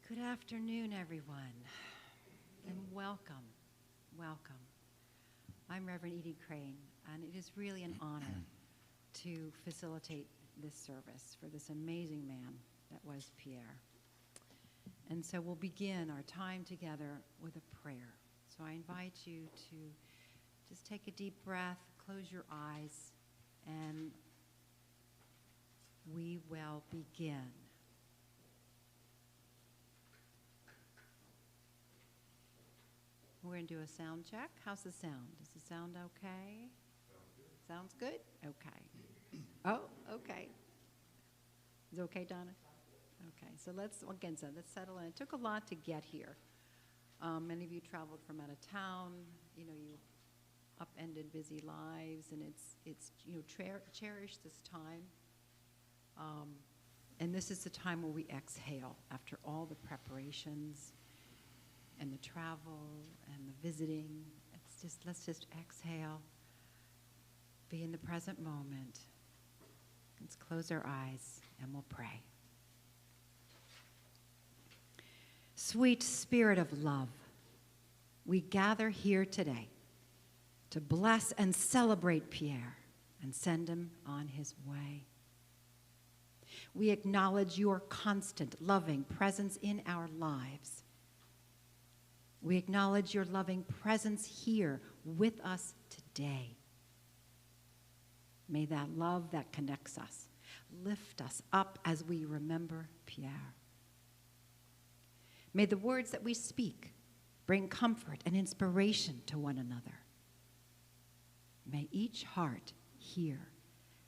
Good afternoon, everyone, and welcome, welcome. I'm Reverend Edie Crane, and it is really an honor to facilitate this service for this amazing man that was Pierre. And so we'll begin our time together with a prayer. So I invite you to just take a deep breath, close your eyes, and we will begin. We're going to do a sound check. How's the sound? Does the sound okay? Sounds good. Okay. Oh, okay. Is it okay, Donna? Okay, so let's settle in. It took a lot to get here. Many of you traveled from out of town. You know, you upended busy lives, and it's cherish this time. And this is the time where we exhale after all the preparations and the travel and the visiting. Let's just exhale, be in the present moment. Let's close our eyes and we'll pray. Sweet Spirit of love, we gather here today to bless and celebrate Pierre and send him on his way. We acknowledge your constant, loving presence in our lives. We acknowledge your loving presence here with us today. May that love that connects us lift us up as we remember Pierre. May the words that we speak bring comfort and inspiration to one another. May each heart here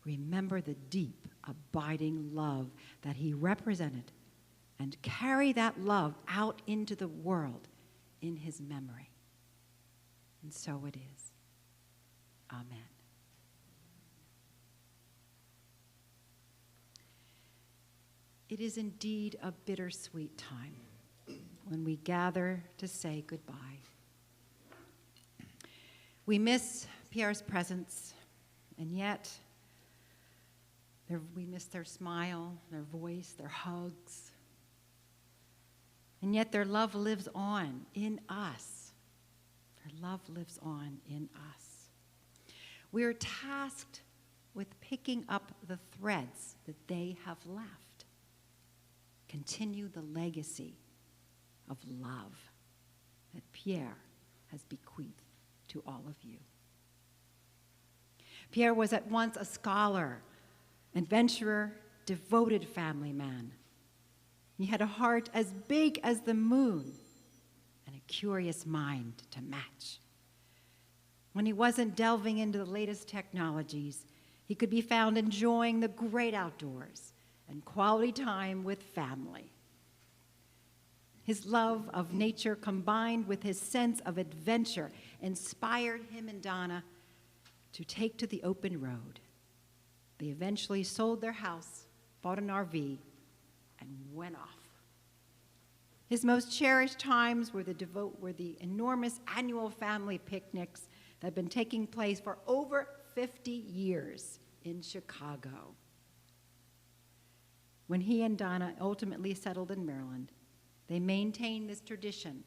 remember the deep, abiding love that he represented and carry that love out into the world in his memory. And so it is. Amen. It is indeed a bittersweet time when we gather to say goodbye. We miss Pierre's presence, and yet we miss their smile, their voice, their hugs. And yet their love lives on in us. Their love lives on in us. We are tasked with picking up the threads that they have left. Continue the legacy of love that Pierre has bequeathed to all of you. Pierre was at once a scholar, adventurer, devoted family man. He had a heart as big as the moon and a curious mind to match. When he wasn't delving into the latest technologies, he could be found enjoying the great outdoors and quality time with family. His love of nature combined with his sense of adventure inspired him and Donna to take to the open road. They eventually sold their house, bought an RV, and went off. His most cherished times were the enormous annual family picnics that had been taking place for over 50 years in Chicago. When he and Donna ultimately settled in Maryland, they maintained this tradition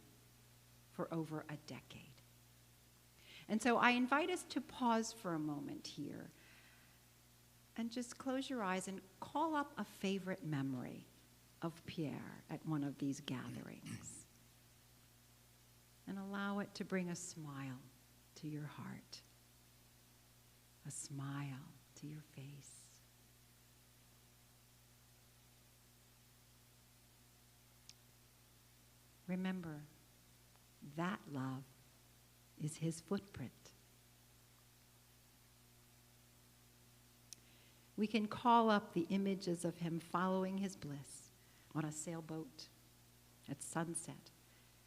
for over a decade. And so I invite us to pause for a moment here and just close your eyes and call up a favorite memory of Pierre at one of these gatherings. And allow it to bring a smile to your heart, a smile to your face. Remember, that love is his footprint. We can call up the images of him following his bliss on a sailboat at sunset,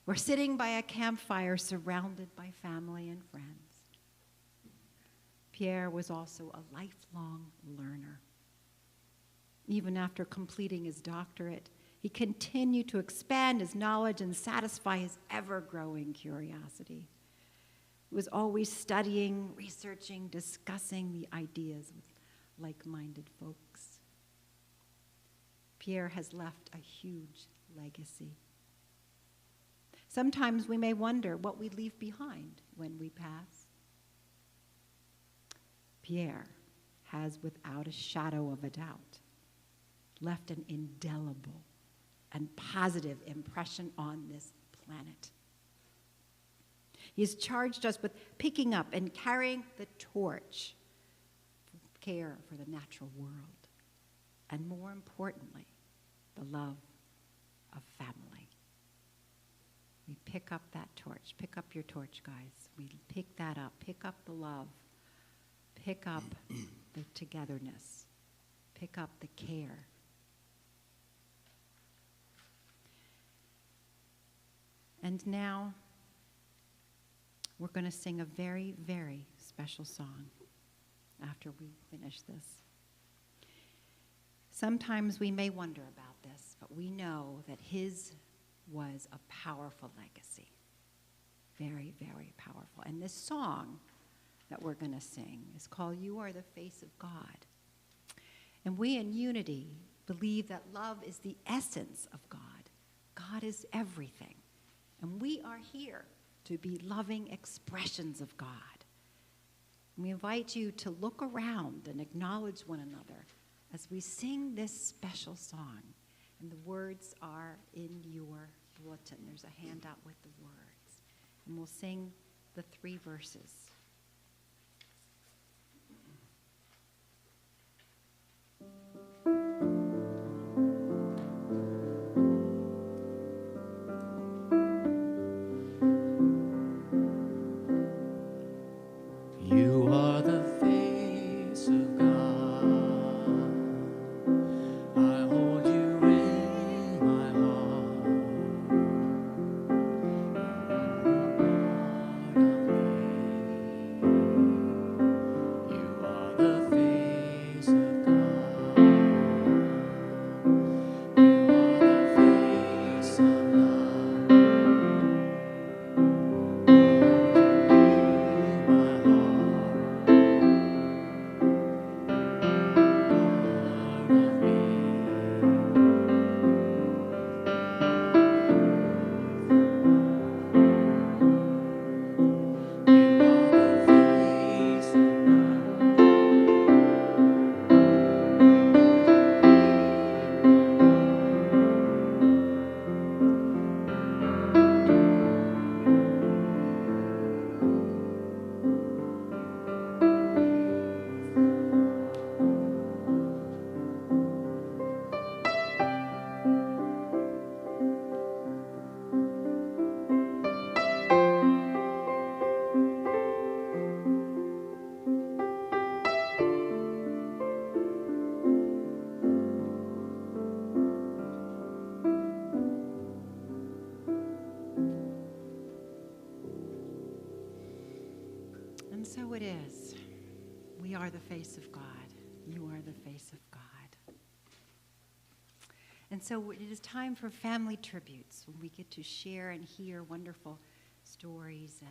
or sitting by a campfire surrounded by family and friends. Pierre was also a lifelong learner. Even after completing his doctorate, he continued to expand his knowledge and satisfy his ever-growing curiosity. He was always studying, researching, discussing the ideas with like-minded folks. Pierre has left a huge legacy. Sometimes we may wonder what we leave behind when we pass. Pierre has, without a shadow of a doubt, left an indelible and positive impression on this planet. He has charged us with picking up and carrying the torch for care for the natural world, and more importantly, the love of family. We pick up that torch. Pick up your torch, guys. We pick that up. Pick up the love. Pick up the togetherness. Pick up the care. And now, we're going to sing a very, very special song after we finish this. Sometimes we may wonder about this, but we know that his was a powerful legacy. Very, very powerful. And this song that we're going to sing is called You Are the Face of God. And we in Unity believe that love is the essence of God. God is everything. And we are here to be loving expressions of God. And we invite you to look around and acknowledge one another as we sing this special song. And the words are in your bulletin. There's a handout with the words. And we'll sing the 3 verses. You are the face of God. I hold you in my heart. You are the face of God. You are the face of love. My heart, part of me. You are the face of God. And so it is. We are the face of God. You are the face of God. And so it is time for family tributes, when we get to share and hear wonderful stories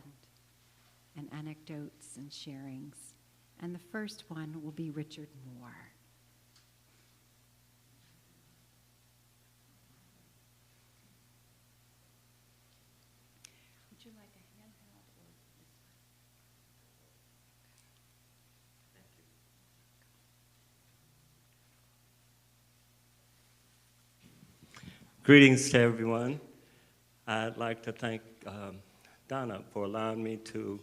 and anecdotes and sharings. And the first one will be Richard Moore. Would you like a handheld or this one? Greetings to everyone. I'd like to thank Donna for allowing me to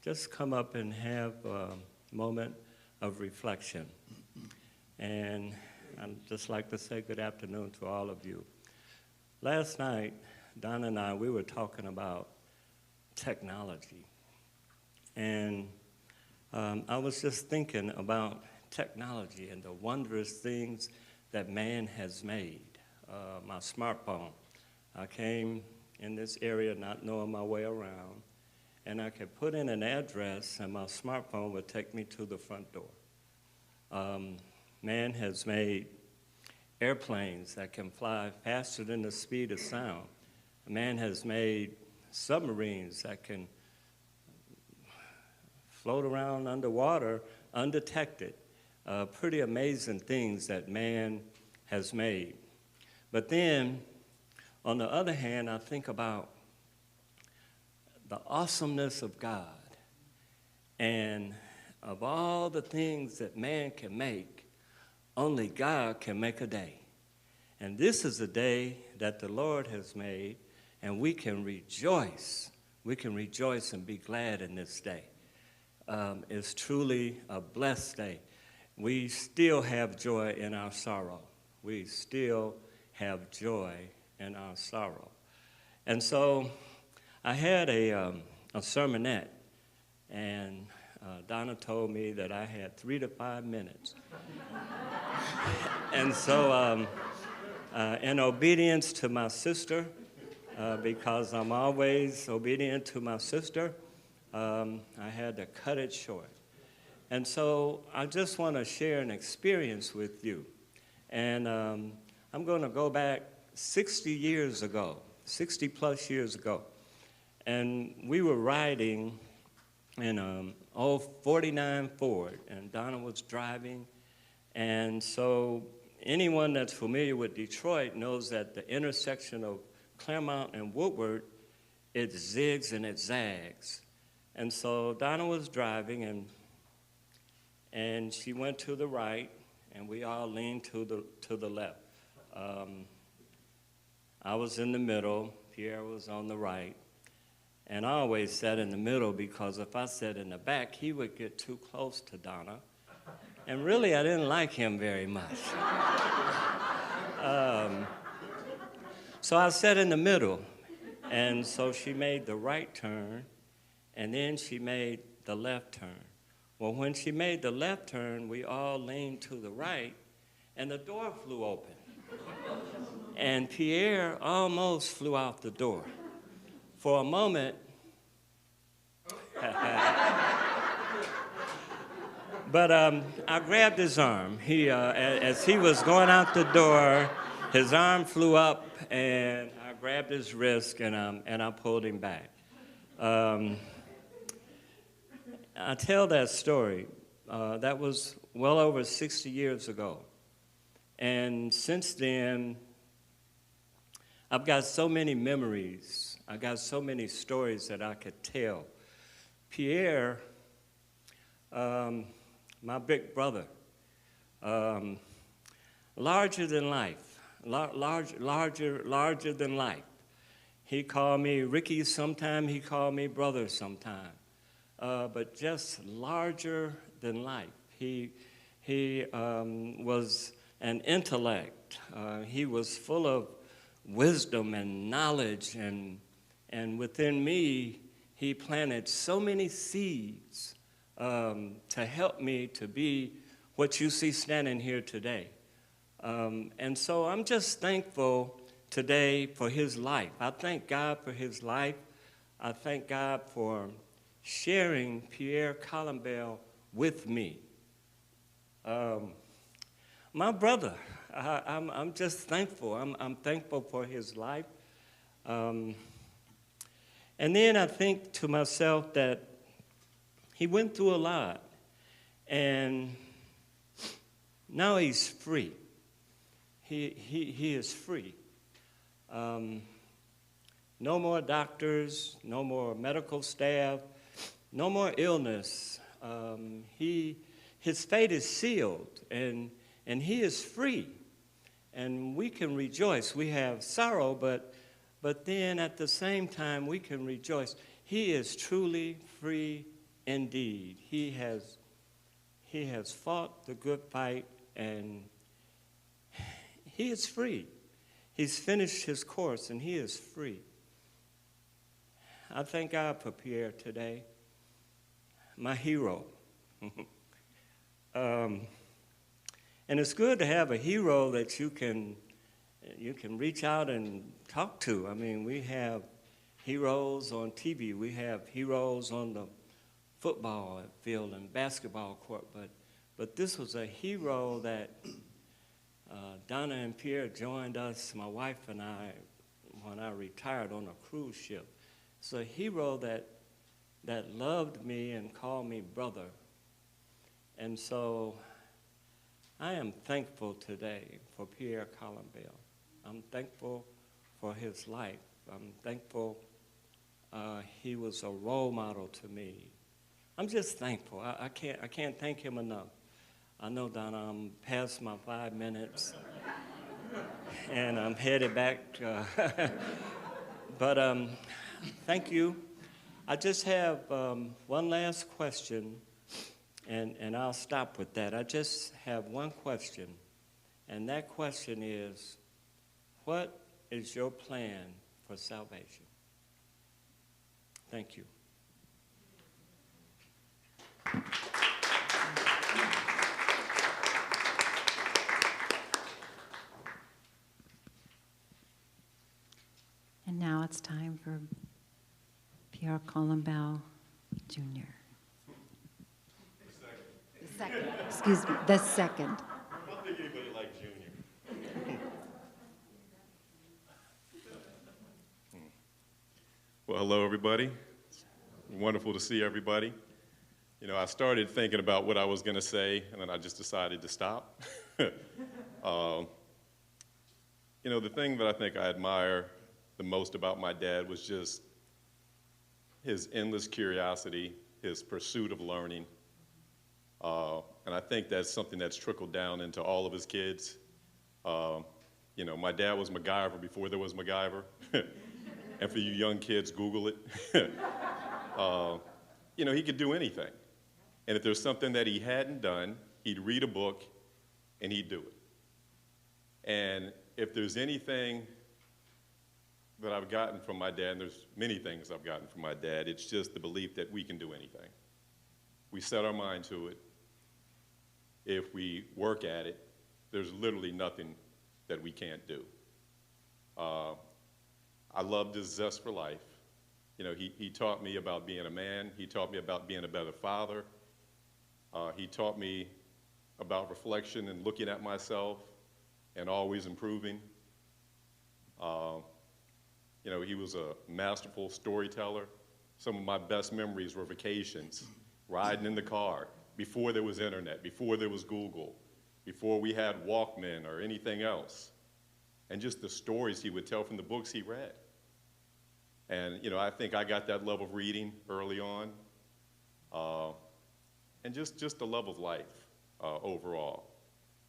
just come up and have a moment of reflection. And I'd just like to say good afternoon to all of you. Last night, Donna and I, we were talking about technology. And I was just thinking about technology and the wondrous things that man has made. My smartphone. I came in this area not knowing my way around, and I could put in an address and my smartphone would take me to the front door. Man has made airplanes that can fly faster than the speed of sound. Man has made submarines that can float around underwater undetected. Pretty amazing things that man has made. But then On the other hand, I think about the awesomeness of God, and of all the things that man can make, only God can make a day. And this is a day that the Lord has made, and we can rejoice. We can rejoice and be glad in this day. It's truly a blessed day. We still have joy in our sorrow. We still have joy in our sorrow. And so I had a sermonette, and Donna told me that I had 3 to 5 minutes. And so in obedience to my sister, because I'm always obedient to my sister, I had to cut it short. And so I just want to share an experience with you. And I'm going to go back 60 years ago, 60 plus years ago. And we were riding in an old 49 Ford, and Donna was driving. And so anyone that's familiar with Detroit knows that the intersection of Claremont and Woodward, it zigs and it zags. And so Donna was driving, and she went to the right, and we all leaned to the left. I was in the middle, Pierre was on the right, and I always sat in the middle because if I sat in the back, he would get too close to Donna, and really I didn't like him very much. So I sat in the middle, and so she made the right turn, and then she made the left turn. Well, when she made the left turn, we all leaned to the right, and the door flew open. And Pierre almost flew out the door. For a moment, but I grabbed his arm. As he was going out the door, his arm flew up, and I grabbed his wrist, and I pulled him back. I tell that story. That was well over 60 years ago. And since then, I've got so many memories. I got so many stories that I could tell. Pierre, my big brother, larger than life, larger than life. He called me Ricky sometime, he called me brother sometime, but just larger than life. He was an intellect. He was full of wisdom and knowledge, and within me, he planted so many seeds to help me to be what you see standing here today. And so I'm just thankful today for his life. I thank God for his life. I thank God for sharing Pierre Colombel with me. My brother, I'm just thankful. I'm thankful for his life. And then I think to myself that he went through a lot, and now he's free. He is free. No more doctors, no more medical staff, no more illness. His fate is sealed, and he is free. And we can rejoice. We have sorrow, but then at the same time we can rejoice. He is truly free indeed. He has fought the good fight, and he is free. He's finished his course, and he is free. I thank God for Pierre today, my hero. And it's good to have a hero that you can reach out and talk to. I mean, we have heroes on TV. We have heroes on the football field and basketball court. But this was a hero that Donna and Pierre joined us, my wife and I, when I retired on a cruise ship. It's a hero that loved me and called me brother. And so I am thankful today for Pierre Colombel. I'm thankful for his life. I'm thankful he was a role model to me. I'm just thankful. I can't thank him enough. I know, Donna, I'm past my 5 minutes, and I'm headed back. But thank you. I just have one last question, and I'll stop with that. I just have one question, and that question is, what is your plan for salvation? Thank you. And now it's time for Pierre Colombel, Jr. The second. Excuse me, the second. I don't think anybody likes Junior. Well, hello, everybody. It's wonderful to see everybody. You know, I started thinking about what I was going to say, and then I just decided to stop. You know, the thing that I think I admire the most about my dad was just his endless curiosity, his pursuit of learning. And I think that's something that's trickled down into all of his kids. You know, my dad was MacGyver before there was MacGyver. And for you young kids, Google it. You know, he could do anything. And if there's something that he hadn't done, he'd read a book and he'd do it. And if there's anything that I've gotten from my dad, and there's many things I've gotten from my dad, it's just the belief that we can do anything. We set our mind to it. If we work at it, there's literally nothing that we can't do. I loved his zest for life. You know, he taught me about being a man. He taught me about being a better father. He taught me about reflection and looking at myself and always improving. You know, he was a masterful storyteller. Some of my best memories were vacations, riding in the car, before there was internet, before there was Google, before we had Walkman or anything else. And just the stories he would tell from the books he read. And, you know, I think I got that love of reading early on. And just the love of life overall.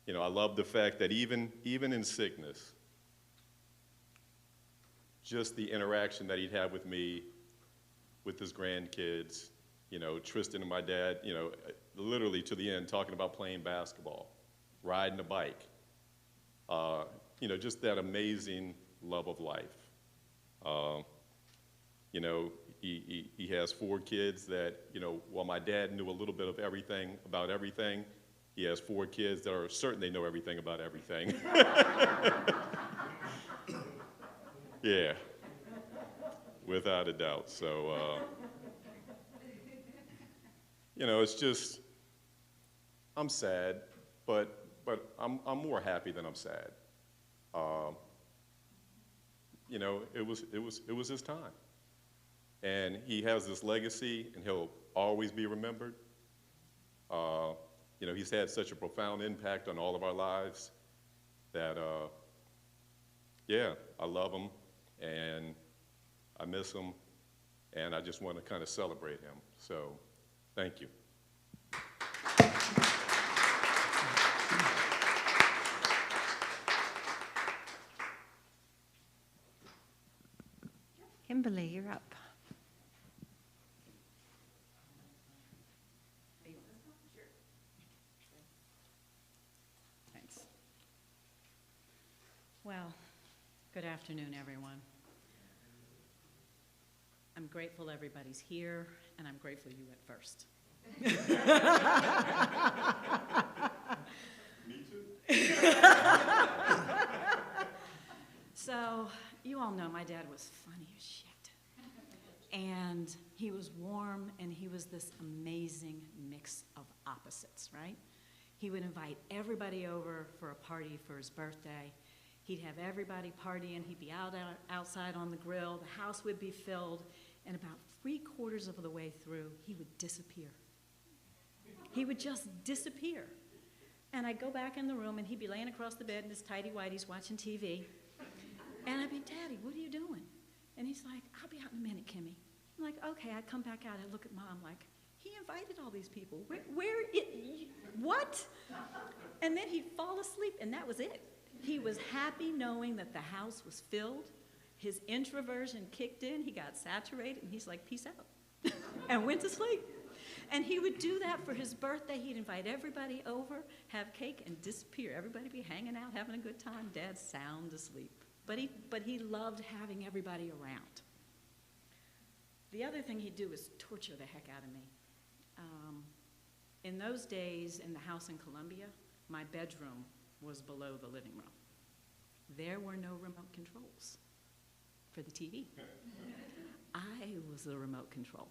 You know, I love the fact that even in sickness, just the interaction that he'd have with me, with his grandkids, you know, Tristan and my dad, you know, literally to the end, talking about playing basketball, riding a bike. You know, just that amazing love of life. You know, he has 4 kids that, you know, while my dad knew a little bit of everything about everything, he has 4 kids that are certain they know everything about everything. Yeah, without a doubt. So, you know, it's just, I'm sad, but I'm more happy than I'm sad. You know, it was his time. And he has this legacy, and he'll always be remembered. You know, he's had such a profound impact on all of our lives that, yeah, I love him, and I miss him, and I just want to kind of celebrate him. So, thank you. Kimberly, you're up. Thanks. Well, good afternoon, everyone. I'm grateful everybody's here, and I'm grateful you went first. Me too. So, you all know my dad was funny as shit. And he was warm, and he was this amazing mix of opposites, right? He would invite everybody over for a party for his birthday. He'd have everybody partying. He'd be outside on the grill. The house would be filled. And about 3/4 of the way through, he would disappear. He would just disappear. And I'd go back in the room, and he'd be laying across the bed in his tighty-whities watching TV. And I'd be, Daddy, what are you doing? And he's like, I'll be out in a minute, Kimmy. I'm like, okay. I come back out. I look at Mom like, he invited all these people. What? And then he'd fall asleep, and that was it. He was happy knowing that the house was filled. His introversion kicked in. He got saturated, and he's like, peace out, and went to sleep. And he would do that for his birthday. He'd invite everybody over, have cake, and disappear. Everybody be hanging out, having a good time. Dad's sound asleep. But he loved having everybody around. The other thing he'd do was torture the heck out of me. In those days, in the house in Colombia, my bedroom was below the living room. There were no remote controls for the TV. I was the remote control.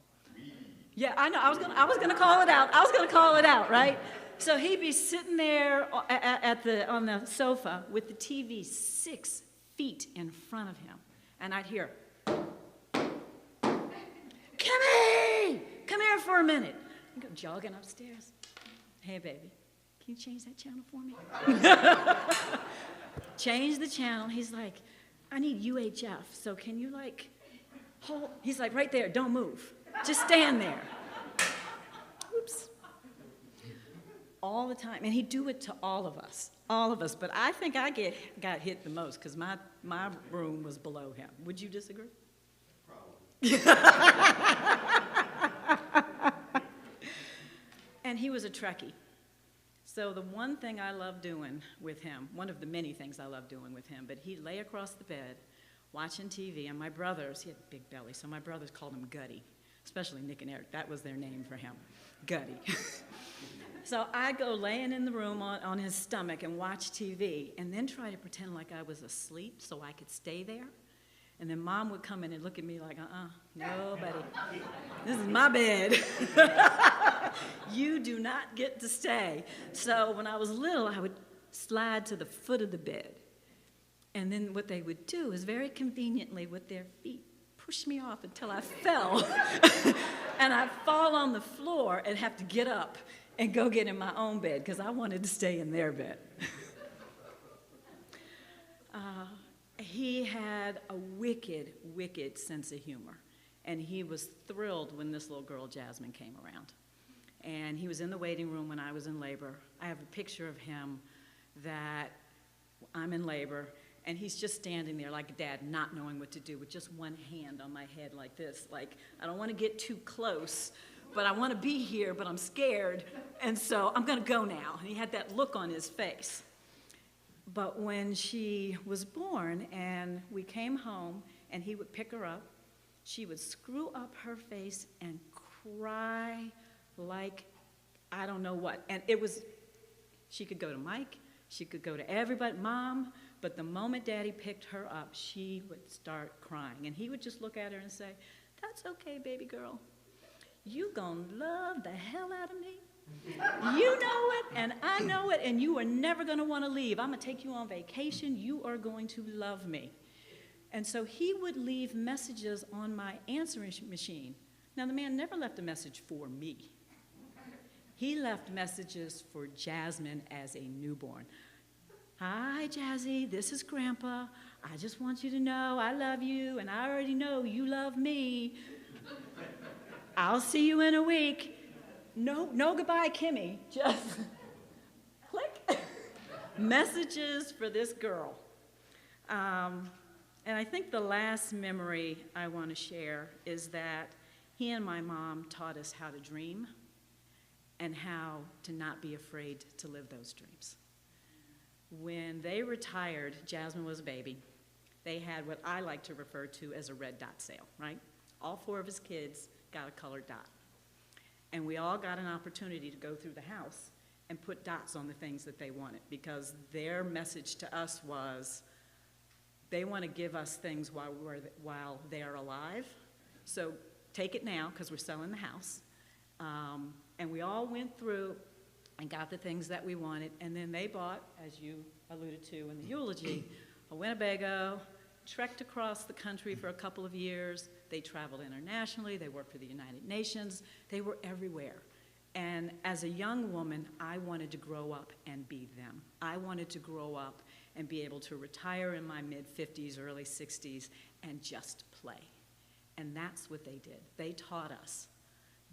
Yeah, I know. I was gonna call it out. I was gonna call it out, right? So he'd be sitting there on the sofa with the TV 6 feet in front of him, and I'd hear, Kimmy, come here for a minute. I'd go jogging upstairs. Hey, baby, can you change that channel for me? Change the channel. He's like, I need UHF, so can you like hold? He's like, right there, don't move. Just stand there. Oops. All the time. And he'd do it to all of us. But I think I got hit the most because my room was below him. Would you disagree? Probably. And he was a Trekkie. So the one thing I loved doing with him, one of the many things I loved doing with him, but he'd lay across the bed watching TV, and my brothers, he had a big belly, so my brothers called him Gutty, especially Nick and Eric. That was their name for him, Gutty. So I'd go laying in the room on his stomach and watch TV, and then try to pretend like I was asleep so I could stay there. And then Mom would come in and look at me like, nobody. This is my bed. You do not get to stay. So when I was little, I would slide to the foot of the bed. And then what they would do is very conveniently with their feet push me off until I fell. And I'd fall on the floor and have to get up and go get in my own bed because I wanted to stay in their bed. He had a wicked, wicked sense of humor. And he was thrilled when this little girl, Jasmine, came around. And he was in the waiting room when I was in labor. I have a picture of him that I'm in labor, and he's just standing there like a dad, not knowing what to do, with just one hand on my head like this. Like, I don't want to get too close, but I want to be here, but I'm scared, and so I'm going to go now. And he had that look on his face. But when she was born and we came home and he would pick her up, she would screw up her face and cry like I don't know what. And it was, she could go to Mike, she could go to everybody, Mom, but the moment Daddy picked her up, she would start crying. And he would just look at her and say, that's okay, baby girl. You gonna love the hell out of me. You know it, and I know it, and you are never gonna wanna leave. I'm gonna take you on vacation. You are going to love me. And so he would leave messages on my answering machine. Now, the man never left a message for me. He left messages for Jasmine as a newborn. Hi, Jazzy, this is Grandpa. I just want you to know I love you, and I already know you love me. I'll see you in a week. No goodbye, Kimmy. Just click. Messages for this girl. And I think the last memory I want to share is that he and my mom taught us how to dream and how to not be afraid to live those dreams. When they retired, Jasmine was a baby, they had what I like to refer to as a red dot sale, right? All 4 of his kids got a colored dot. And we all got an opportunity to go through the house and put dots on the things that they wanted, because their message to us was they want to give us things while they're alive. So take it now, because we're selling the house. And we all went through and got the things that we wanted, and then they bought, as you alluded to in the eulogy, a Winnebago, trekked across the country for a couple of years. They traveled internationally. They worked for the United Nations. They were everywhere. And as a young woman, I wanted to grow up and be them. I wanted to grow up and be able to retire in my mid-50s, early 60s, and just play. And that's what they did. They taught us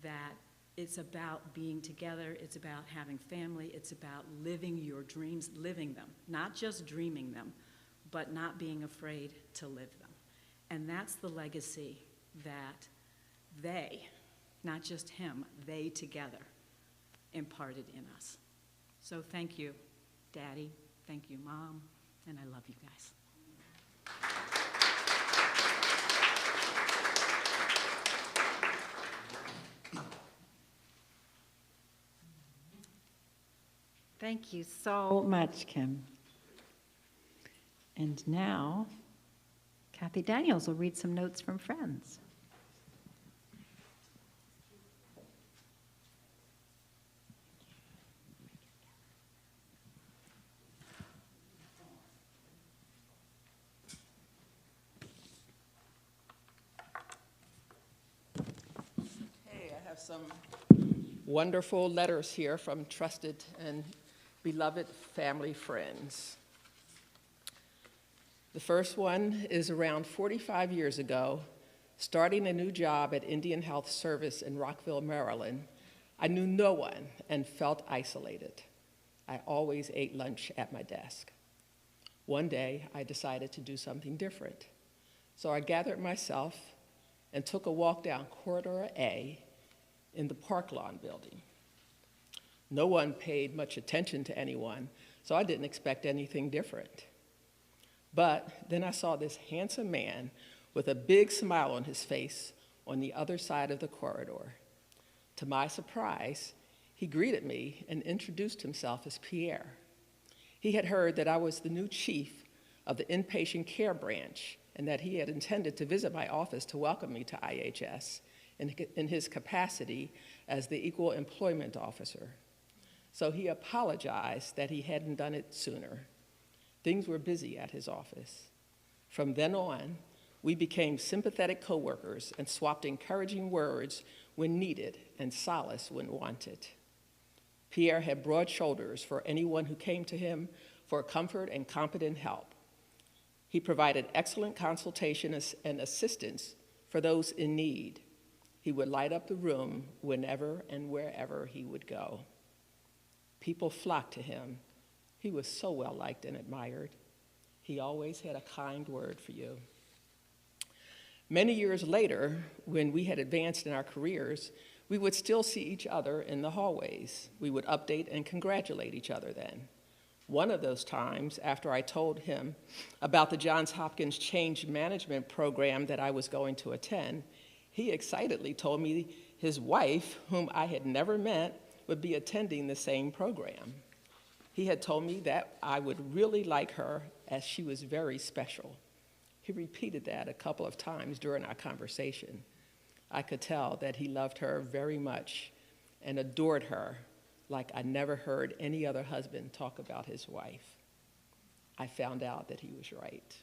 that it's about being together, it's about having family, it's about living your dreams, living them, not just dreaming them, but not being afraid to live them. And that's the legacy that they, not just him, they together imparted in us. So thank you, Daddy. Thank you, Mom. And I love you guys. Thank you so much, Kim. And now, Kathy Daniels will read some notes from friends. Hey, I have some wonderful letters here from trusted and beloved family friends. The first one is around 45 years ago, starting a new job at Indian Health Service in Rockville, Maryland. I knew no one and felt isolated. I always ate lunch at my desk. One day, I decided to do something different. So I gathered myself and took a walk down Corridor A in the Park Lawn building. No one paid much attention to anyone, so I didn't expect anything different. But then I saw this handsome man with a big smile on his face on the other side of the corridor. To my surprise, he greeted me and introduced himself as Pierre. He had heard that I was the new chief of the inpatient care branch and that he had intended to visit my office to welcome me to IHS in his capacity as the Equal Employment Officer. So he apologized that he hadn't done it sooner. Things were busy at his office. From then on, we became sympathetic coworkers and swapped encouraging words when needed and solace when wanted. Pierre had broad shoulders for anyone who came to him for comfort and competent help. He provided excellent consultation and assistance for those in need. He would light up the room whenever and wherever he would go. People flocked to him. He was so well liked and admired. He always had a kind word for you. Many years later, when we had advanced in our careers, we would still see each other in the hallways. We would update and congratulate each other then. One of those times, after I told him about the Johns Hopkins Change Management program that I was going to attend, he excitedly told me his wife, whom I had never met, would be attending the same program. He had told me that I would really like her as she was very special. He repeated that a couple of times during our conversation. I could tell that he loved her very much and adored her like I never heard any other husband talk about his wife. I found out that he was right.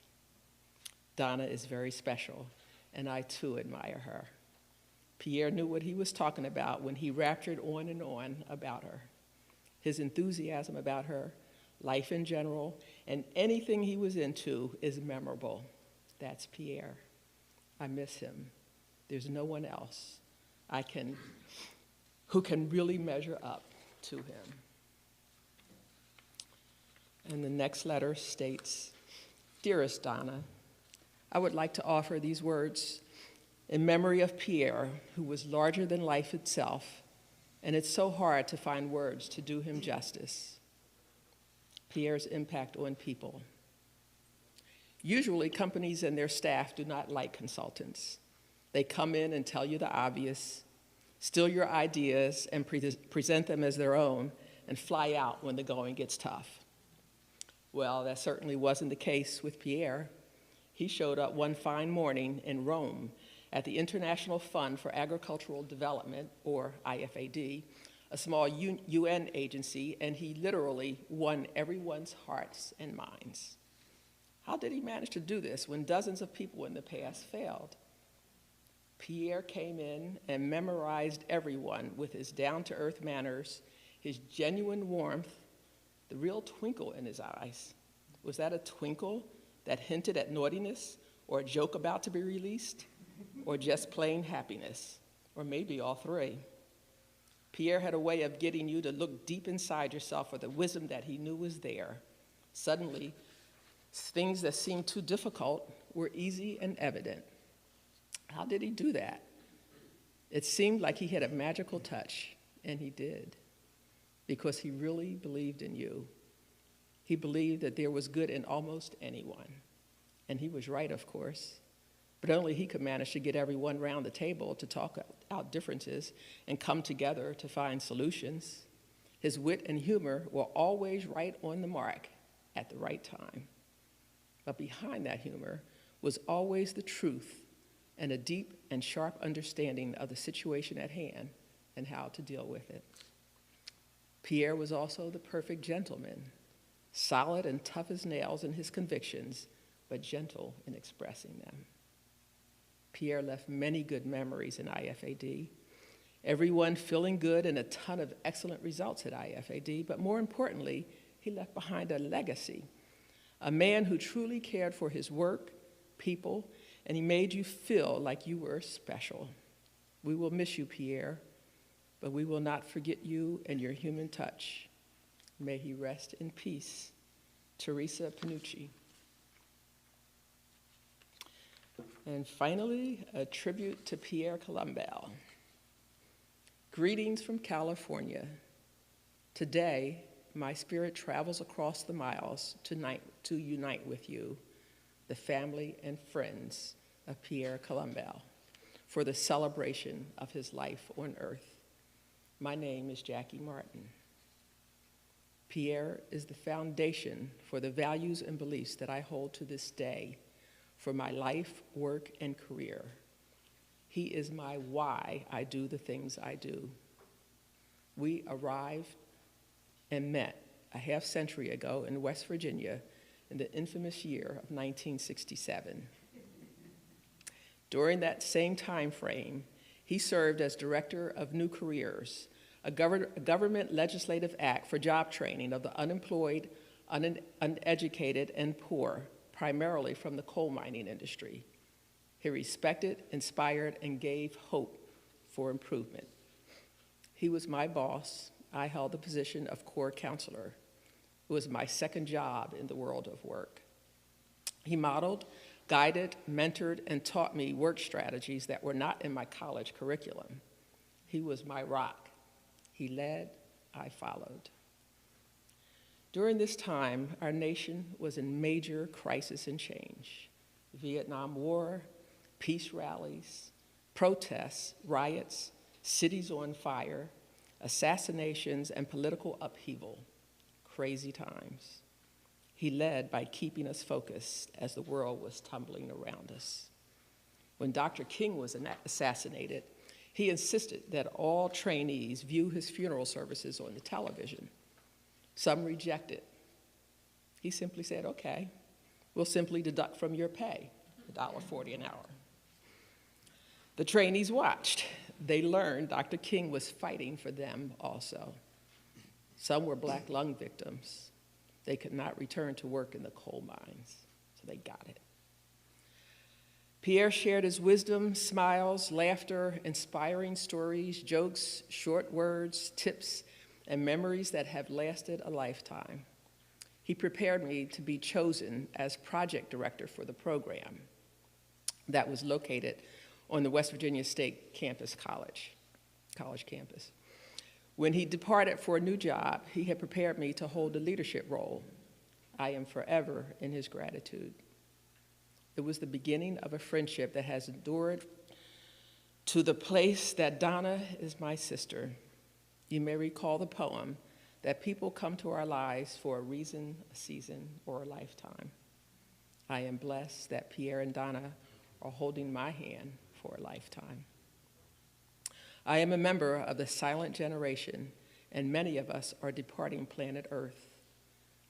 Donna is very special, and I too admire her. Pierre knew what he was talking about when he raptured on and on about her. His enthusiasm about her, life in general, and anything he was into is memorable. That's Pierre. I miss him. There's no one else who can really measure up to him. And the next letter states, "Dearest Donna, I would like to offer these words in memory of Pierre, who was larger than life itself, and it's so hard to find words to do him justice. Pierre's impact on people. Usually, companies and their staff do not like consultants. They come in and tell you the obvious, steal your ideas and present them as their own, and fly out when the going gets tough. Well, that certainly wasn't the case with Pierre. He showed up one fine morning in Rome at the International Fund for Agricultural Development, or IFAD, a small UN agency, and he literally won everyone's hearts and minds. How did he manage to do this when dozens of people in the past failed? Pierre came in and memorized everyone with his down-to-earth manners, his genuine warmth, the real twinkle in his eyes. Was that a twinkle that hinted at naughtiness, or a joke about to be released, or just plain happiness, or maybe all three? Pierre had a way of getting you to look deep inside yourself for the wisdom that he knew was there. Suddenly, things that seemed too difficult were easy and evident. How did he do that? It seemed like he had a magical touch, and he did, because he really believed in you. He believed that there was good in almost anyone, and he was right, of course, but only he could manage to get everyone around the table to talk out differences and come together to find solutions. His wit and humor were always right on the mark at the right time. But behind that humor was always the truth and a deep and sharp understanding of the situation at hand and how to deal with it. Pierre was also the perfect gentleman, solid and tough as nails in his convictions, but gentle in expressing them. Pierre left many good memories in IFAD, everyone feeling good and a ton of excellent results at IFAD, but more importantly, he left behind a legacy, a man who truly cared for his work, people, and he made you feel like you were special. We will miss you, Pierre, but we will not forget you and your human touch. May he rest in peace. Teresa Panucci. And finally, a tribute to Pierre Colombel. Greetings from California. Today, my spirit travels across the miles to unite with you, the family and friends of Pierre Colombel, for the celebration of his life on earth. My name is Jackie Martin. Pierre is the foundation for the values and beliefs that I hold to this day for my life, work, and career. He is my why I do the things I do. We arrived and met a half century ago in West Virginia in the infamous year of 1967. During that same time frame, he served as Director of New Careers, a government legislative act for job training of the unemployed, uneducated, and poor, primarily from the coal mining industry. He respected, inspired, and gave hope for improvement. He was my boss. I held the position of Corps Counselor. It was my second job in the world of work. He modeled, guided, mentored, and taught me work strategies that were not in my college curriculum. He was my rock. He led, I followed. During this time, our nation was in major crisis and change. The Vietnam War, peace rallies, protests, riots, cities on fire, assassinations, and political upheaval. Crazy times. He led by keeping us focused as the world was tumbling around us. When Dr. King was assassinated, he insisted that all trainees view his funeral services on the television. Some rejected. He simply said, okay, we'll simply deduct from your pay, $1.40 an hour. The trainees watched. They learned Dr. King was fighting for them also. Some were black lung victims. They could not return to work in the coal mines, so they got it. Pierre shared his wisdom, smiles, laughter, inspiring stories, jokes, short words, tips, and memories that have lasted a lifetime. He prepared me to be chosen as project director for the program that was located on the West Virginia State college campus. When he departed for a new job, he had prepared me to hold a leadership role. I am forever in his gratitude. It was the beginning of a friendship that has endured to the place that Donna is my sister. You may recall the poem that people come to our lives for a reason, a season, or a lifetime. I am blessed that Pierre and Donna are holding my hand for a lifetime. I am a member of the silent generation, and many of us are departing planet Earth.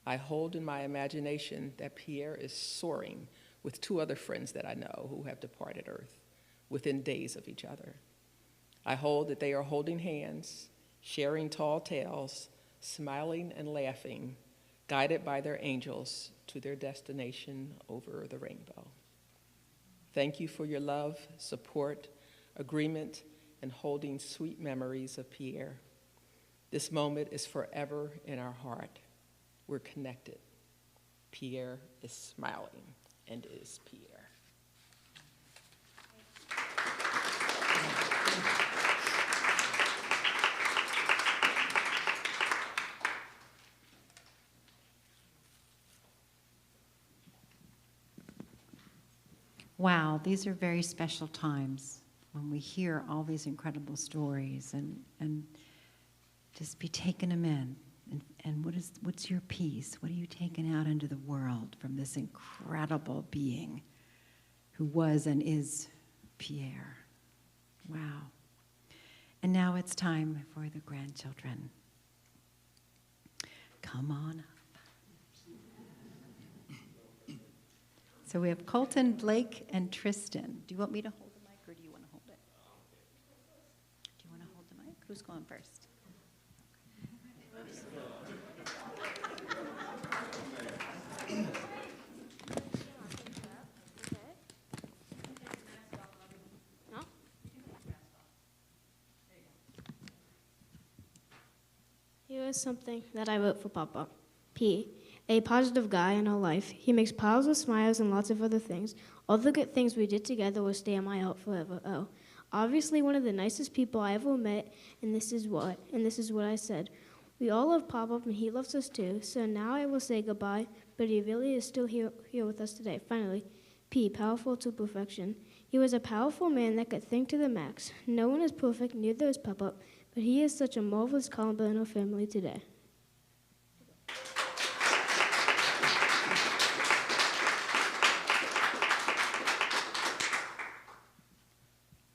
I hold in my imagination that Pierre is soaring with two other friends that I know who have departed Earth. within days of each other. I hold that they are holding hands, sharing tall tales, smiling and laughing, guided by their angels to their destination over the rainbow. Thank you for your love, support, agreement, and holding sweet memories of Pierre. This moment is forever in our heart. We're connected. Pierre is smiling and is Pierre. Wow, these are very special times when we hear all these incredible stories and just be taking them in. And what's your piece? What are you taking out into the world from this incredible being who was and is Pierre? Wow. And now it's time for the grandchildren. Come on up. So we have Colton, Blake, and Tristan. Do you want me to hold the mic, or do you want to hold it? Do you want to hold the mic? Who's going first? No? Here is something that I wrote for Papa. P. A positive guy in our life. He makes piles of smiles and lots of other things. All the good things we did together will stay in my heart forever. Oh. Obviously one of the nicest people I ever met, and this is what I said. We all love Papa, and he loves us too. So now I will say goodbye, but he really is still here with us today. Finally, P, powerful to perfection. He was a powerful man that could think to the max. No one is perfect, neither is Papa, but he is such a marvelous Colombel in our family today.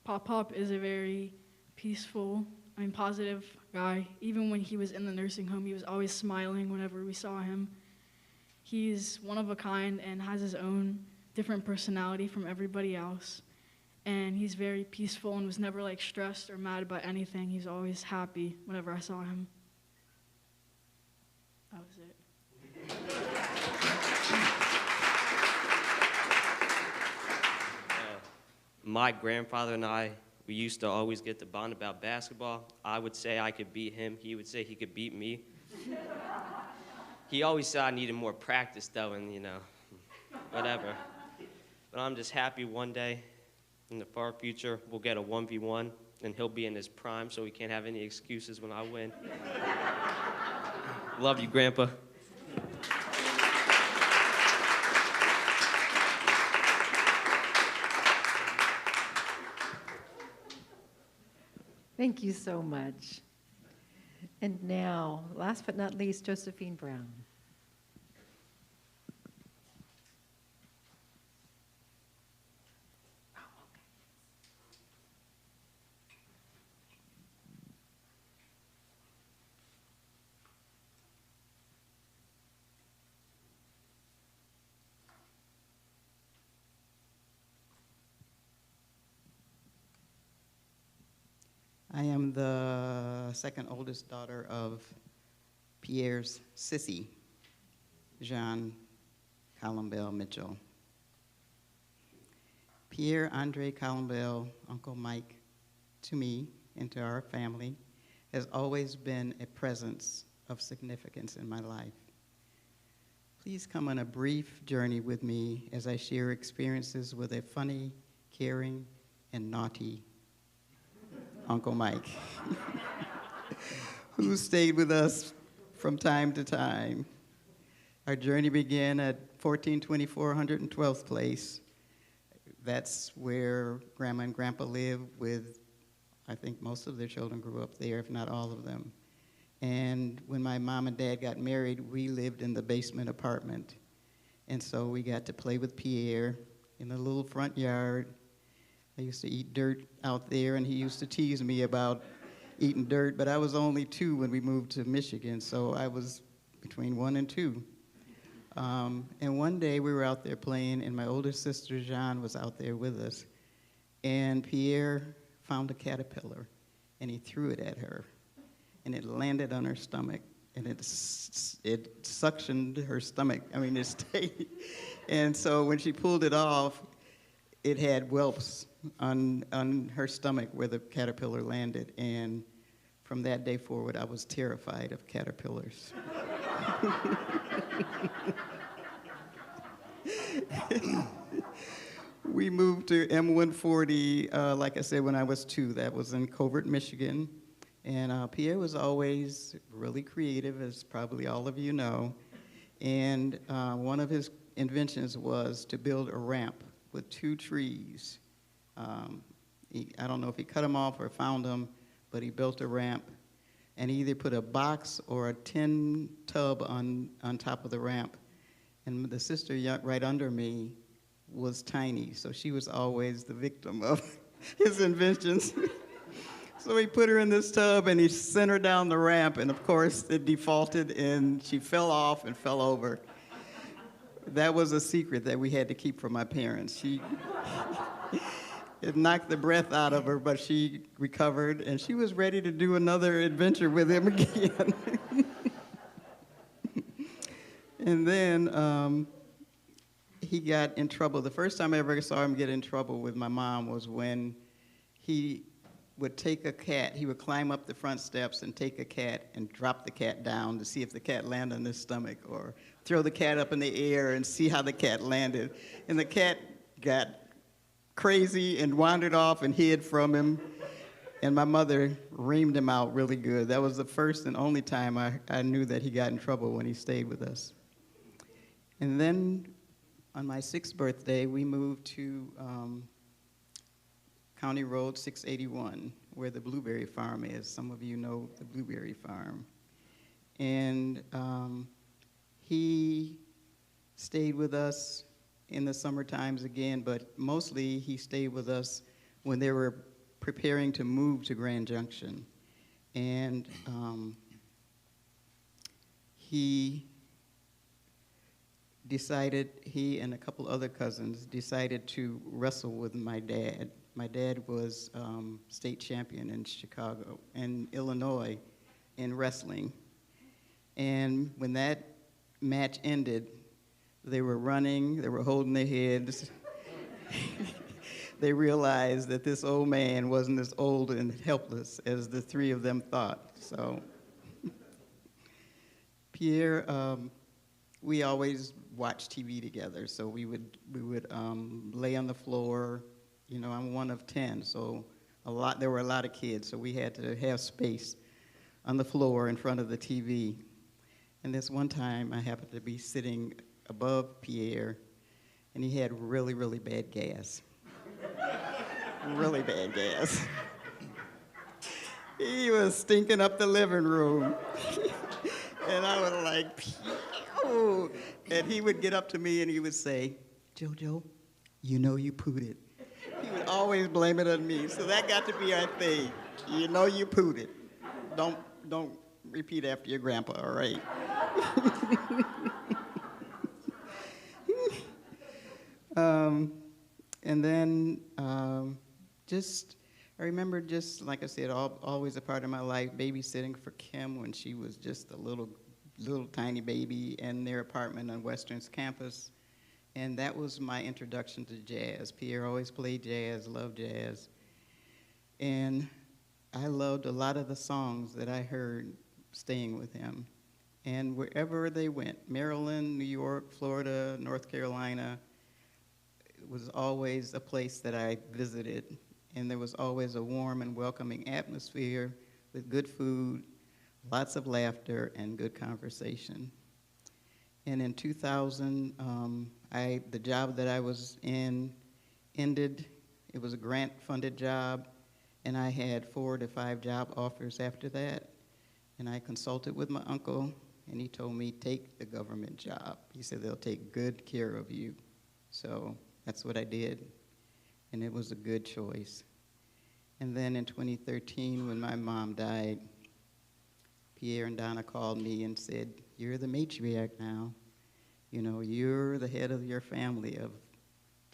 Pop is a very peaceful, positive guy. Even when he was in the nursing home, he was always smiling whenever we saw him. He's one of a kind and has his own different personality from everybody else. And he's very peaceful and was never like stressed or mad about anything. He's always happy whenever I saw him. That was it. My grandfather and I, we used to always get to bond about basketball. I would say I could beat him. He would say he could beat me. He always said I needed more practice, though, and, whatever. But I'm just happy one day in the far future we'll get a 1v1, and he'll be in his prime, so he can't have any excuses when I win. Love you, Grandpa. Thank you so much. And now, last but not least, Josephine Brown. I am the second oldest daughter of Pierre's sissy, Jean Colombel Mitchell. Pierre Andre Colombel, Uncle Mike, to me and to our family, has always been a presence of significance in my life. Please come on a brief journey with me as I share experiences with a funny, caring, and naughty Uncle Mike, who stayed with us from time to time. Our journey began at 1424 112th Place. That's where Grandma and Grandpa lived with, I think most of their children grew up there, if not all of them. And when my mom and dad got married, we lived in the basement apartment. And so we got to play with Pierre in the little front yard. I used to eat dirt out there, and he used to tease me about eating dirt, but I was only 2 when we moved to Michigan, so I was between 1 and 2. And one day we were out there playing, and my older sister, Jean, was out there with us. And Pierre found a caterpillar, and he threw it at her, and it landed on her stomach, and it suctioned her stomach. I mean, it stayed. And so when she pulled it off, it had whelps on her stomach where the caterpillar landed. And from that day forward, I was terrified of caterpillars. We moved to M140, like I said, when I was 2. That was in Covert, Michigan. And Pierre was always really creative, as probably all of you know. And one of his inventions was to build a ramp with 2 trees. I don't know if he cut them off or found them, but he built a ramp. And he either put a box or a tin tub on top of the ramp. And the sister right under me was tiny, so she was always the victim of his inventions. So he put her in this tub and he sent her down the ramp, and of course it defaulted and she fell off and fell over. That was a secret that we had to keep from my parents. It knocked the breath out of her, but she recovered and she was ready to do another adventure with him again. And then he got in trouble. The first time I ever saw him get in trouble with my mom was when he would take a cat. He would climb up the front steps and take a cat and drop the cat down to see if the cat landed on his stomach, or throw the cat up in the air and see how the cat landed. And the cat got crazy and wandered off and hid from him. And my mother reamed him out really good. That was the first and only time I knew that he got in trouble, when he stayed with us. And then on my 6th birthday, we moved to County Road 681, where the blueberry farm is. Some of you know the blueberry farm. And he stayed with us in the summer times again, but mostly he stayed with us when they were preparing to move to Grand Junction. And he and a couple other cousins decided to wrestle with my dad. My dad was state champion in Chicago and Illinois in wrestling. And when that match ended, they were running, they were holding their heads. They realized that this old man wasn't as old and helpless as the 3 of them thought. So Pierre, we always watched TV together. So we would lay on the floor. You know, I'm one of 10, so there were a lot of kids, so we had to have space on the floor in front of the TV. And this one time, I happened to be sitting above Pierre, and he had really, really bad gas. Really bad gas. He was stinking up the living room. And I was like, Pierre. And he would get up to me and he would say, JoJo, you know you pooed it. He would always blame it on me. So that got to be our thing. You know you pooed it. Don't repeat after your grandpa, all right? And then I remember just, like I said, always a part of my life, babysitting for Kim when she was just a little tiny baby in their apartment on Western's campus. And that was my introduction to jazz. Pierre always played jazz, loved jazz. And I loved a lot of the songs that I heard staying with him. And wherever they went, Maryland, New York, Florida, North Carolina, it was always a place that I visited. And there was always a warm and welcoming atmosphere with good food, lots of laughter, and good conversation. And in 2000, the job that I was in ended. It was a grant-funded job, and I had 4 to 5 job offers after that. And I consulted with my uncle, and he told me, take the government job. He said, they'll take good care of you. So that's what I did, and it was a good choice. And then in 2013, when my mom died, Pierre and Donna called me and said, you're the matriarch now. You know, you're the head of your family of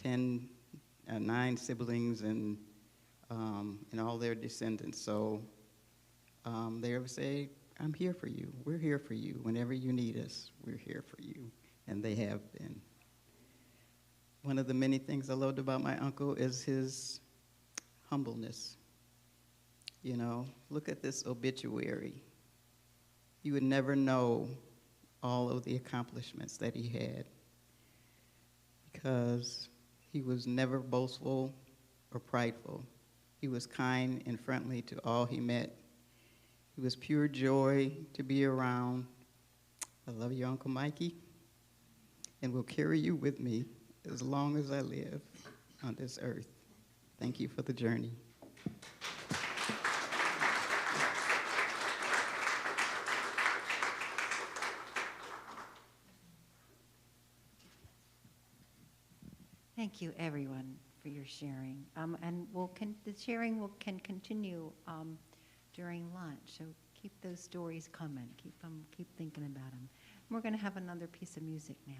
10, 9 siblings and all their descendants. So they ever say, I'm here for you. We're here for you. Whenever you need us, we're here for you. And they have been. One of the many things I loved about my uncle is his humbleness. You know, look at this obituary. You would never know all of the accomplishments that he had because he was never boastful or prideful. He was kind and friendly to all he met. He was pure joy to be around. I love you, Uncle Mikey, and will carry you with me as long as I live on this earth. Thank you for the journey. Thank you, everyone, for your sharing. And the sharing can continue during lunch. So keep those stories coming. Keep thinking about them. We're going to have another piece of music now.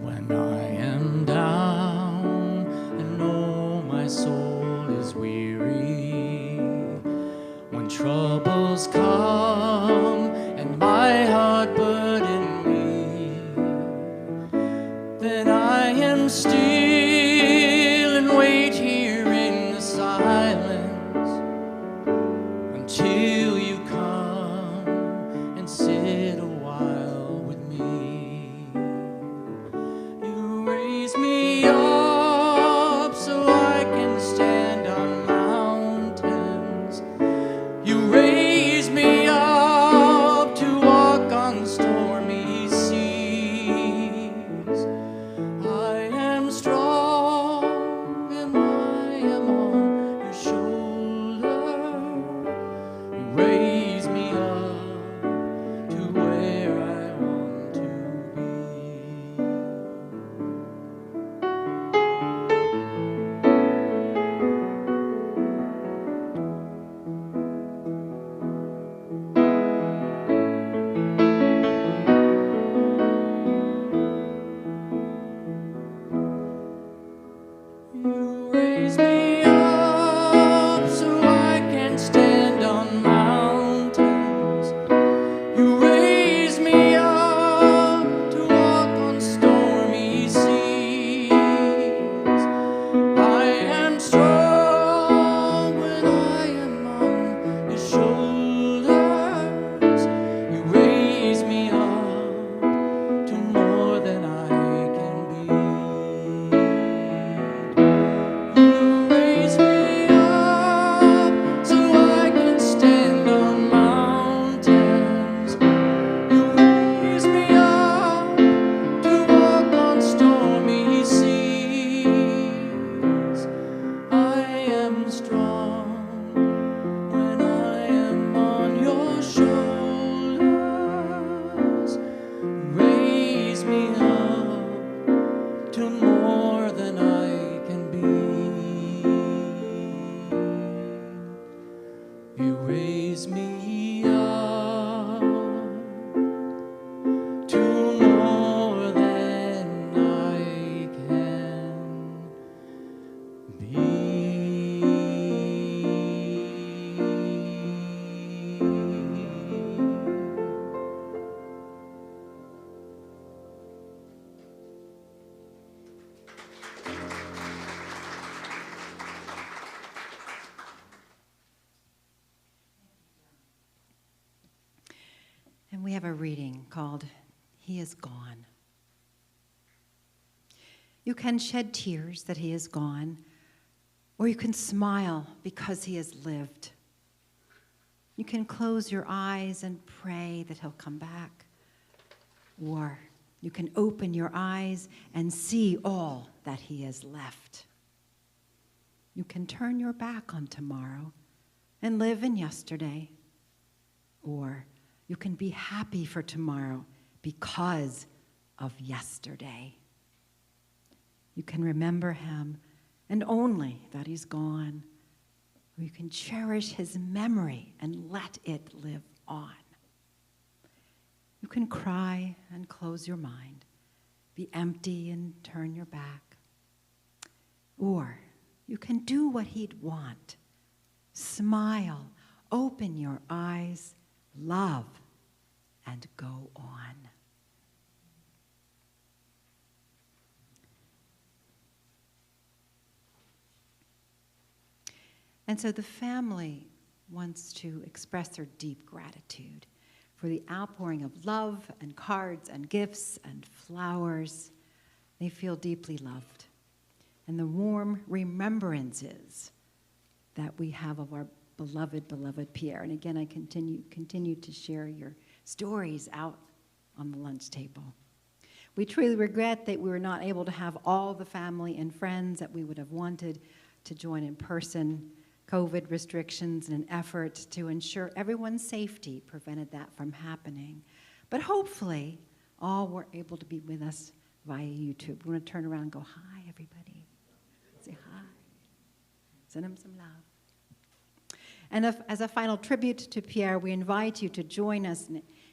When I am down and know my soul is weary, when troubles come and my heart burden me, then I am still and wait here in the silence until you come and sit a while with me. You raise me up so I can stand on mountains. You raise me up to walk on stormy seas. I am strong and I am on your shoulder. You raise me up to where I want to be. You raise me up so I can stand on mountains. You raise me up to walk on stormy seas. I am strong when I am on your shoulders. You raise me up to more than I can be. You raise me up so I can stand on mountains. You raise me up to walk on stormy seas. I am strong when I am on your shoulders. Raise me up to more than I can be. You raise me up to more than I can be. And we have a reading called He Is Gone. You can shed tears that he is gone, or you can smile because he has lived. You can close your eyes and pray that he'll come back, Or you can open your eyes and see all that he has left. You can turn your back on tomorrow and live in yesterday. Or you can be happy for tomorrow because of yesterday. You can remember him and only that he's gone. Or you can cherish his memory and let it live on. You can cry and close your mind, be empty and turn your back. Or you can do what he'd want. Smile, open your eyes, love, and go on. And so the family wants to express their deep gratitude for the outpouring of love and cards and gifts and flowers. They feel deeply loved. And the warm remembrances that we have of our beloved, beloved Pierre. And again, I continue to share your stories out on the lunch table. We truly regret that we were not able to have all the family and friends that we would have wanted to join in person. COVID restrictions and an effort to ensure everyone's safety prevented that from happening. But hopefully, all were able to be with us via YouTube. We want to turn around and go, hi, everybody. Say hi. Send them some love. And as a final tribute to Pierre, we invite you to join us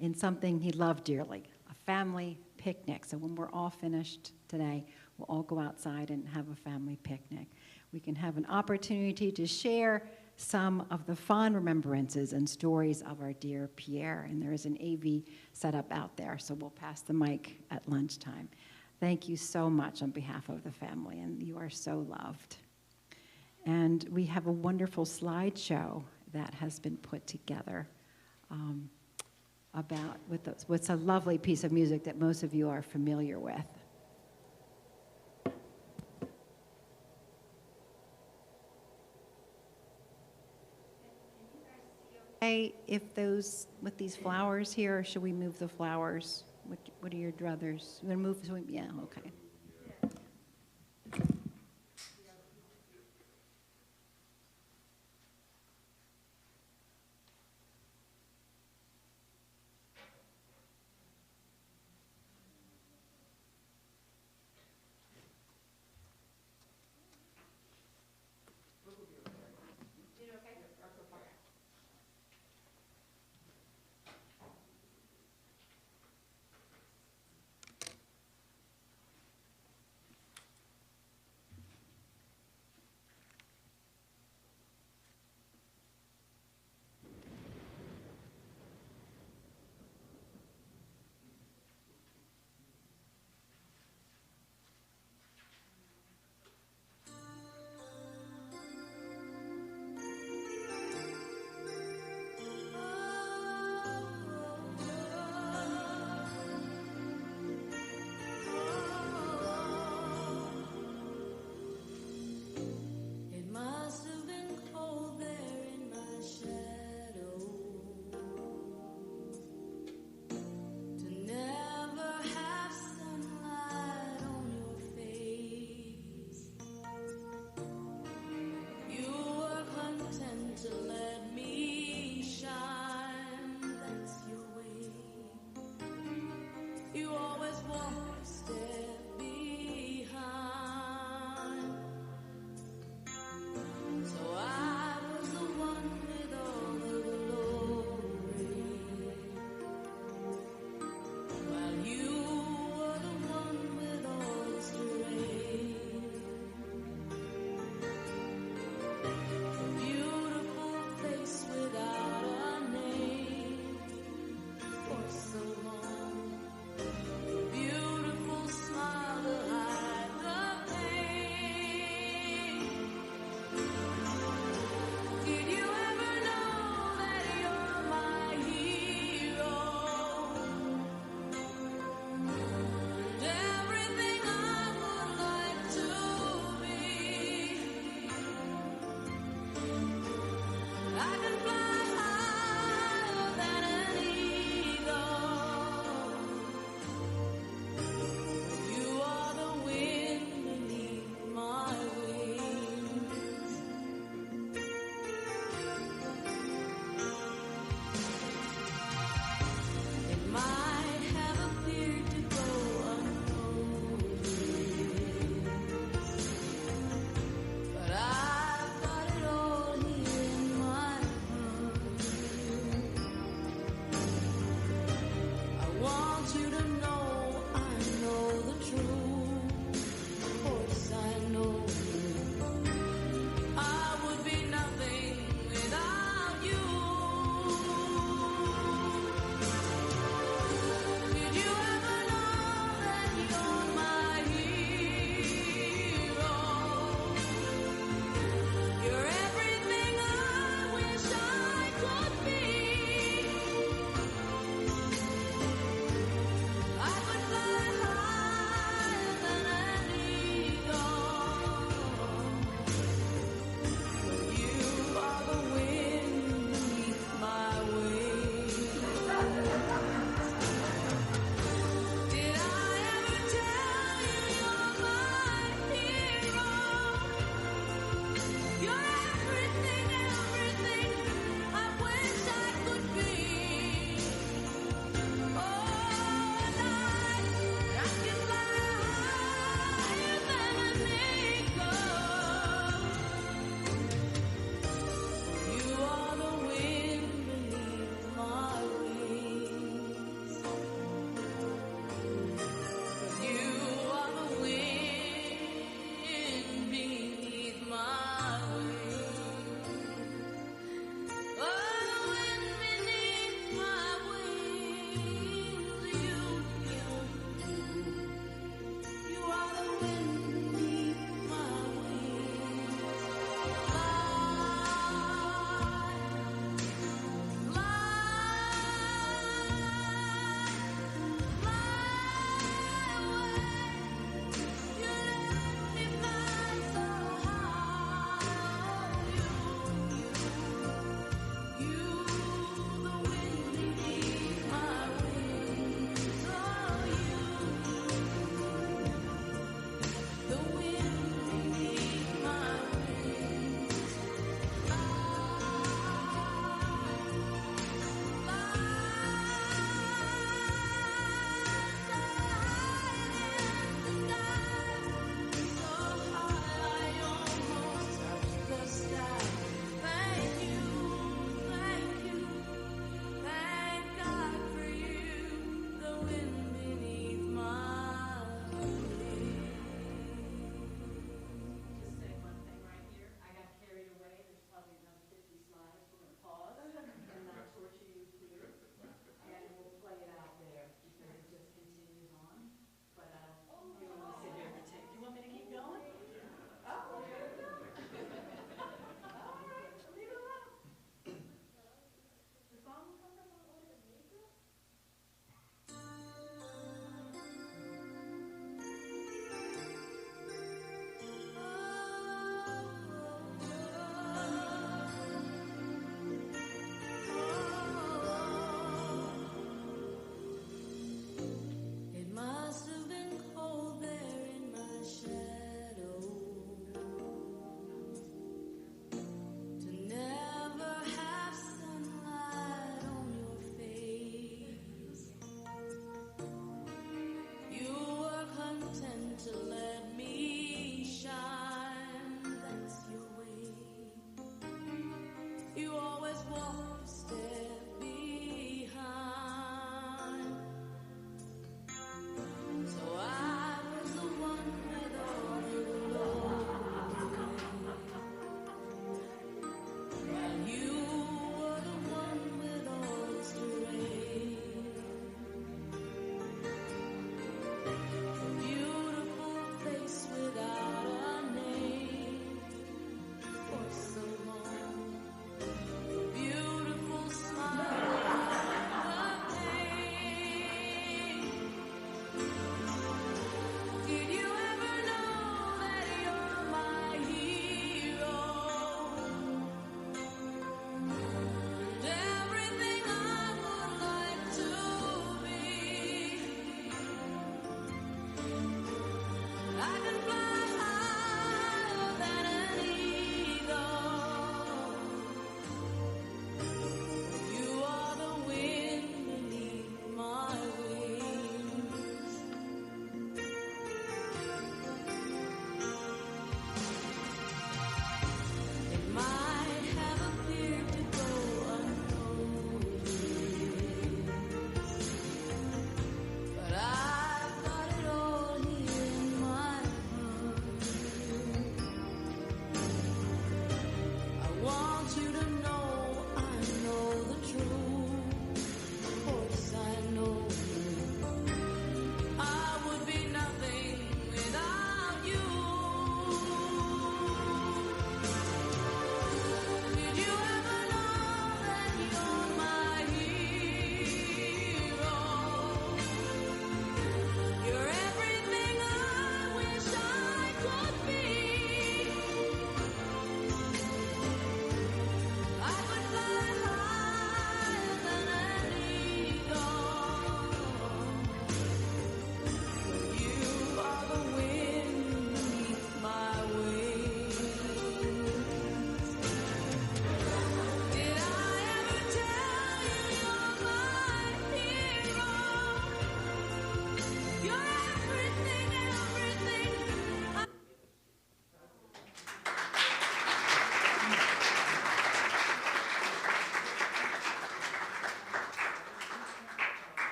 in something he loved dearly, a family picnic. So when we're all finished today, we'll all go outside and have a family picnic. We can have an opportunity to share some of the fond remembrances and stories of our dear Pierre. And there is an AV set up out there, so we'll pass the mic at lunchtime. Thank you so much on behalf of the family, and you are so loved. And we have a wonderful slideshow that has been put together with a lovely piece of music that most of you are familiar with. If those, with these flowers here, or should we move the flowers? What are your druthers? You want to move? So yeah, okay. Beautiful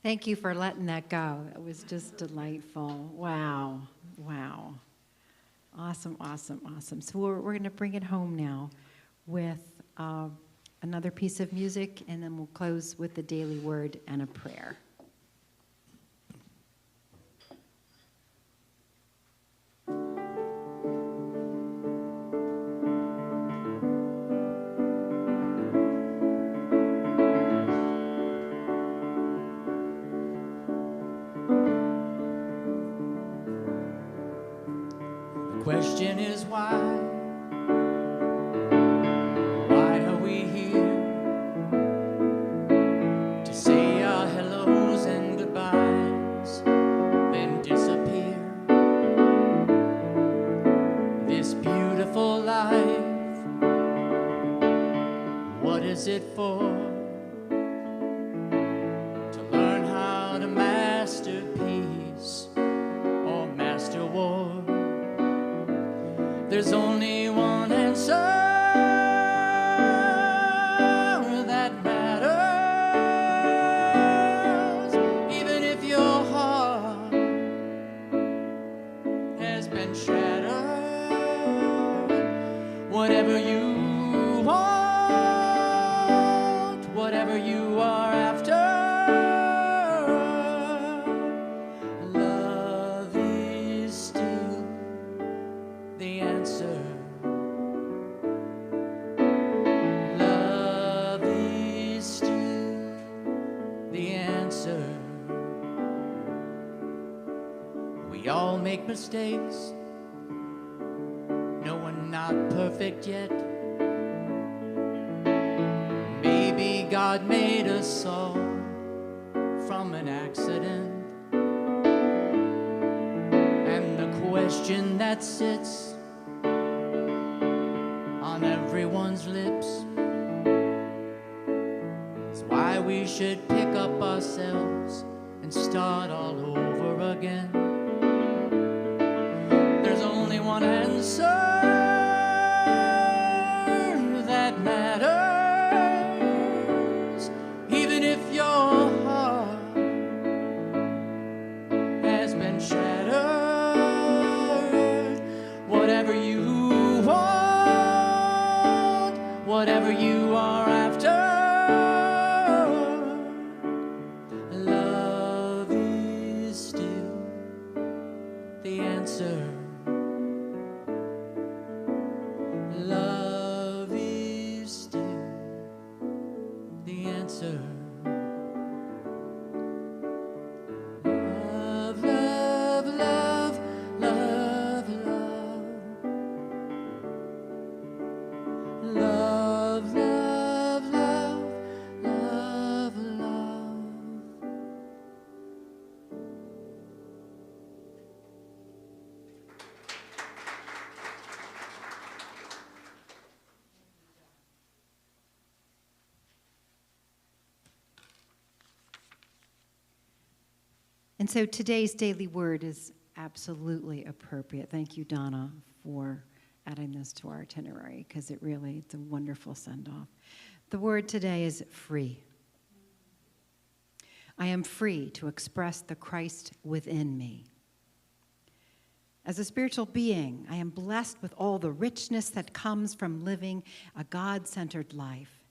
Thank you for letting that go. It was just delightful. Wow. Wow. Awesome, awesome, awesome. So we're going to bring it home now with another piece of music, and then we'll close with the daily word and a prayer. The question is why? Why are we here? To say our hellos and goodbyes, then disappear. This beautiful life, what is it for? To learn how to master peace or master war. There's only one answer that matters, even if your heart has been shattered. Whatever you want, whatever you are after, love is still the answer. Love is still the answer. We all make mistakes, no one not perfect yet. Maybe God made us all from an accident. And the question that sits on everyone's lips is why we should pick up ourselves and start all over again. There's only one answer that matters, even if your heart has been shattered. Whatever you want, whatever you are after, love is still the answer. Love is still the answer. Love, love, love, love, love. Love, love, love, love, love. And so today's daily word is absolutely appropriate. Thank you, Donna, for adding this to our itinerary, because it's a wonderful send-off. The word today is free. I am free to express the Christ within me. As a spiritual being, I am blessed with all the richness that comes from living a God-centered life.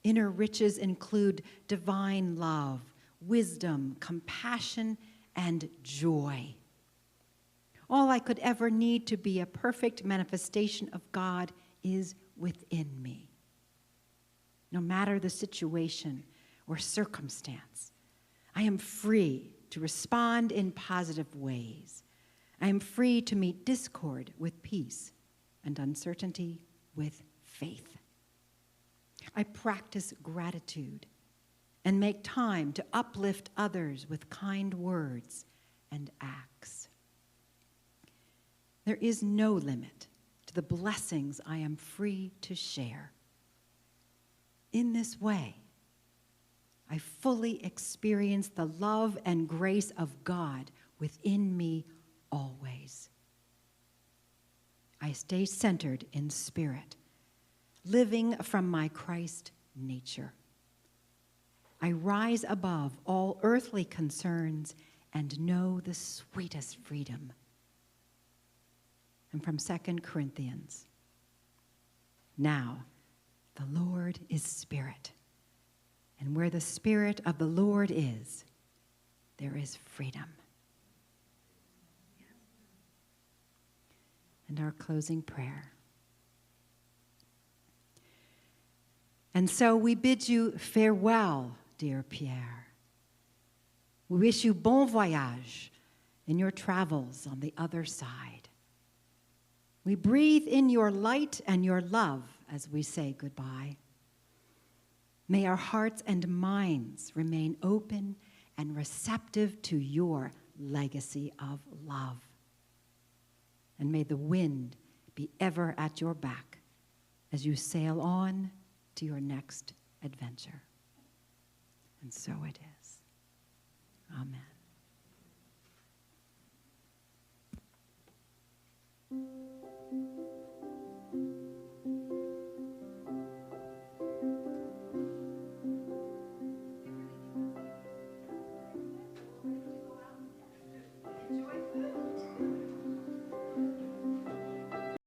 Inner riches include divine love, wisdom, compassion, and joy. All I could ever need to be a perfect manifestation of God is within me. No matter the situation or circumstance, I am free to respond in positive ways. I am free to meet discord with peace and uncertainty with faith. I practice gratitude and make time to uplift others with kind words and acts. There is no limit to the blessings I am free to share. In this way, I fully experience the love and grace of God within me always. I stay centered in spirit, living from my Christ nature. I rise above all earthly concerns and know the sweetest freedom. And from 2 Corinthians, now the Lord is Spirit, and where the Spirit of the Lord is, there is freedom. And our closing prayer. And so we bid you farewell, dear Pierre. We wish you bon voyage in your travels on the other side. We breathe in your light and your love as we say goodbye. May our hearts and minds remain open and receptive to your legacy of love. And may the wind be ever at your back as you sail on to your next adventure. And so it is. Amen.